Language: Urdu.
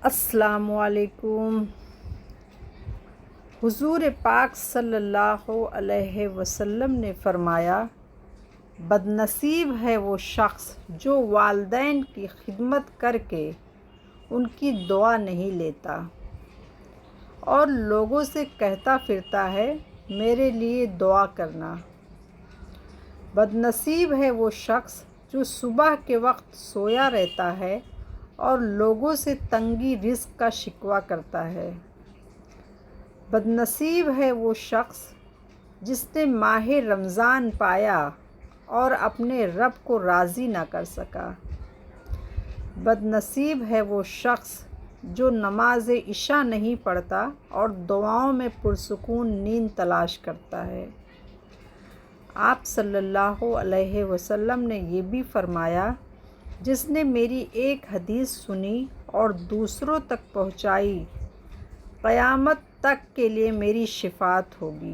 السلام علیکم۔ حضور پاک صلی اللہ علیہ وسلم نے فرمایا، بد نصیب ہے وہ شخص جو والدین کی خدمت کر کے ان کی دعا نہیں لیتا اور لوگوں سے کہتا پھرتا ہے میرے لیے دعا کرنا۔ بد نصیب ہے وہ شخص جو صبح کے وقت سویا رہتا ہے اور لوگوں سے تنگی رزق کا شکوہ کرتا ہے۔ بد نصیب ہے وہ شخص جس نے ماہ رمضان پایا اور اپنے رب کو راضی نہ کر سکا۔ بد نصیب ہے وہ شخص جو نماز عشاء نہیں پڑھتا اور دعاؤں میں پرسکون نیند تلاش کرتا ہے۔ آپ صلی اللہ علیہ وسلم نے یہ بھی فرمایا، جس نے میری ایک حدیث سنی اور دوسروں تک پہنچائی، قیامت تک کے لیے میری شفاعت ہوگی۔